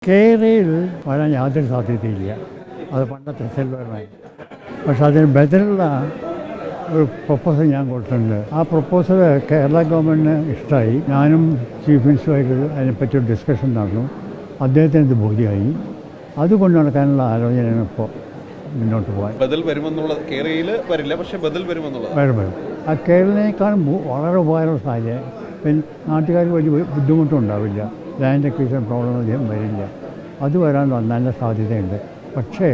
കേരളയിൽ വരാൻ യാതൊരു സാധ്യതയില്ല. അത് പണ്ടത്തെ സെൽവറായി. പക്ഷെ അതിന് ബദലുള്ള ഒരു പ്രപ്പോസൽ ഞാൻ കൊടുത്തിട്ടുണ്ട്. ആ പ്രപ്പോസൽ കേരള ഗവൺമെൻറ്റിന് ഇഷ്ടമായി. ഞാനും ചീഫ് മിനിസ്റ്ററുമായിട്ട് അതിനെപ്പറ്റി ഒരു ഡിസ്കഷൻ നടന്നു. അദ്ദേഹത്തിന് ഇത് ബോധ്യമായി. അതുകൊണ്ട് നടക്കാനുള്ള ആലോചനയാണ് ഇപ്പോൾ മുന്നോട്ട് പോകാൻ. ബദൽ വരുമെന്നുള്ള കേരളയിൽ വരില്ല, പക്ഷേ ബദൽ വരുമെന്നുള്ളത് വരും. ആ കേരളത്തിനേക്കാളും വളരെ ഉപകാരമുള്ള സാഹചര്യം. പിന്നെ നാട്ടുകാർക്ക് വലിയ ബുദ്ധിമുട്ടുണ്ടാവില്ല. ലാൻഡ് അക്വിസിഷൻ പ്രോബ്ലം അധികം വരില്ല. അത് വരാൻ നല്ല സാധ്യതയുണ്ട്. പക്ഷേ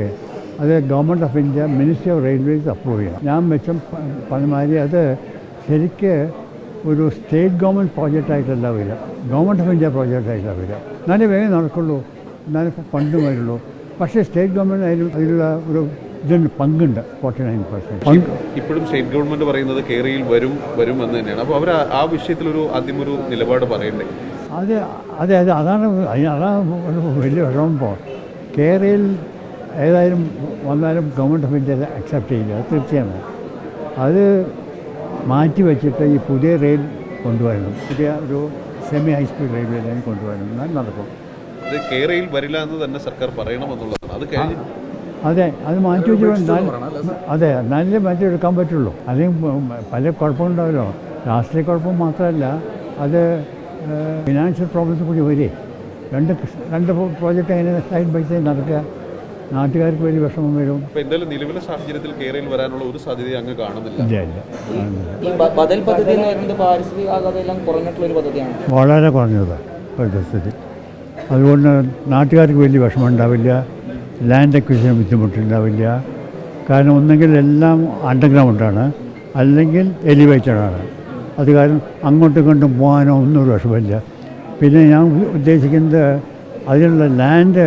അത് government of India ministry of railways approve ചെയ്യണം. ഞാൻ വെച്ചും പറഞ്ഞമാതിരി അത് ശരിക്ക് ഒരു സ്റ്റേറ്റ് ഗവൺമെൻറ് പ്രോജക്റ്റായിട്ടല്ല വരിക, ഗവൺമെൻറ് ഓഫ് ഇന്ത്യ പ്രോജക്റ്റായിട്ടല്ല വരിക. നല്ല വേഗം നടക്കുള്ളൂ, എന്നാലും ഫണ്ടും വരുള്ളൂ. പക്ഷേ സ്റ്റേറ്റ് ഗവൺമെൻറ് അതിലുള്ള ഒരു ഇതിന് പങ്കുണ്ട്, 49%. ഇപ്പോഴും സ്റ്റേറ്റ് ഗവൺമെൻറ് പറയുന്നത് കേരളയിൽ വരും എന്ന് തന്നെയാണ്. അപ്പോൾ അവർ ആ വിഷയത്തിലൊരു ആദ്യമൊരു നിലപാട് പറയണ്ടേ? അതാണ് വലിയ വിഷമപ്പോൾ. കേരളയിൽ ഏതായാലും വന്നാലും ഗവൺമെൻറ് ഓഫ് ഇന്ത്യ അക്സെപ്റ്റ് ചെയ്യില്ല, അത് തീർച്ചയാണ്. അത് മാറ്റി വെച്ചിട്ട് ഈ പുതിയ റെയിൽ കൊണ്ടുവരണം, പുതിയ ഒരു സെമി ഹൈസ്പീഡ് റെയിൽവേ ലൈൻ കൊണ്ടുവരണം, എന്നാൽ നടക്കും. അത് കേരളയിൽ വരില്ല എന്ന് തന്നെ സർക്കാർ പറയണമെന്നുള്ളതാണ്. അത് കഴിഞ്ഞ് അത് മാറ്റി വെച്ച് അതെ നല്ല മാറ്റിയെടുക്കാൻ പറ്റുള്ളൂ. അല്ലെങ്കിൽ പല കുഴപ്പമുണ്ടാവല്ലോ. രാഷ്ട്രീയ കുഴപ്പം മാത്രമല്ല, അത് ഫിനാൻഷ്യൽ പ്രോബ്ലംസ് കൂടി വരെ. രണ്ട് പ്രോജക്റ്റ് എങ്ങനെ സൈഡ് ബൈ സൈഡ് നടക്കുക, നാട്ടുകാർക്ക് വലിയ വിഷമം വരും. എന്തായാലും നിലവിലെ സാഹചര്യത്തിൽ കേരളയിൽ വരാനുള്ള ഒരു സാധ്യത അങ്ങ് കാണുന്നില്ല. വളരെ കുറഞ്ഞത് പരിസ്ഥിതി. അതുകൊണ്ട് നാട്ടുകാർക്ക് വലിയ വിഷമം ഉണ്ടാവില്ല, ലാൻഡ് അക്വിസിഷൻ ബുദ്ധിമുട്ടുണ്ടാവില്ല. കാരണം ഒന്നെങ്കിൽ എല്ലാം അണ്ടർഗ്രൗണ്ടാണ്, അല്ലെങ്കിൽ എലിവേറ്റഡാണ്. അത് കാരണം അങ്ങോട്ടും ഇങ്ങോട്ടും പോകാനോ ഒന്നും ഒരു വിഷമമില്ല. പിന്നെ ഞാൻ ഉദ്ദേശിക്കുന്നത് അതിനുള്ള ലാൻഡ്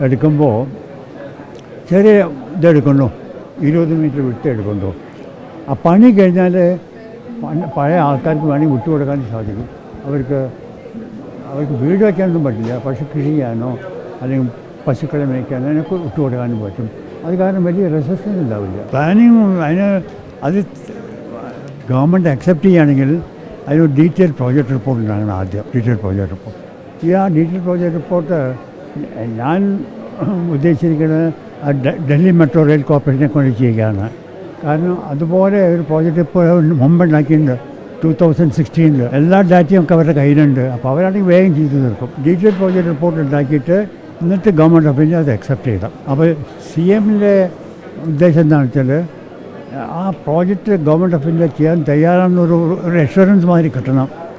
എടുക്കുമ്പോൾ ചെറിയ ഇതെടുക്കുന്നു, 20 മീറ്റർ വിട്ട് എടുക്കുന്നു. ആ പണി കഴിഞ്ഞാൽ പഴയ ആൾക്കാർക്ക് വേണമെങ്കിൽ വിട്ടുകൊടുക്കാൻ സാധിക്കും. അവർക്ക് വീട് വയ്ക്കാനൊന്നും പറ്റില്ല, പക്ഷെ കൃഷി ചെയ്യാനോ അല്ലെങ്കിൽ പശുക്കളെ മേയ്ക്കാനോ അതിനൊക്കെ വിട്ടുകൊടുക്കാനും പറ്റും. അത് കാരണം വലിയ റെസിസ്റ്റൻസ് ഉണ്ടാവില്ല. പ്ലാനിങ് അത് ഗവൺമെൻറ് അക്സെപ്റ്റ് ചെയ്യുകയാണെങ്കിൽ അതിനൊരു ഡീറ്റെയിൽ പ്രോജക്റ്റ് റിപ്പോർട്ട് ഉണ്ടാകണം ആദ്യം. Detail project report. ആ ഡീറ്റെയിൽ പ്രോജക്റ്റ് റിപ്പോർട്ട് ഞാൻ ഉദ്ദേശിച്ചിരിക്കുന്നത് ഡൽഹി മെട്രോ റെയിൽ കോർപ്പറേഷനെ കൊണ്ട് ചെയ്യുകയാണ്. കാരണം അതുപോലെ ഒരു പ്രോജക്റ്റ് ഇപ്പോൾ മുമ്പുണ്ടാക്കിയിട്ടുണ്ട് 2016. എല്ലാ ഡാറ്റയും ഒക്കെ അവരുടെ കയ്യിലുണ്ട്. അപ്പോൾ അവരാണെങ്കിൽ വേഗം ചെയ്ത് തീർക്കും. ഡീറ്റെയിൽ പ്രോജക്റ്റ് റിപ്പോർട്ട് ഉണ്ടാക്കിയിട്ട് എന്നിട്ട് ഗവൺമെൻറ് ഓഫ് ഇന്ത്യ അത് അക്സെപ്റ്റ് ചെയ്താൽ. അപ്പോൾ CMൻ്റെ ഉദ്ദേശം എന്താണെന്ന് വെച്ചാൽ ആ പ്രോജക്റ്റ് ഗവൺമെൻറ് ഓഫ് ഇന്ത്യ ചെയ്യാൻ തയ്യാറാണെന്നൊരു അഷുറൻസ് മാതിരി കിട്ടണം.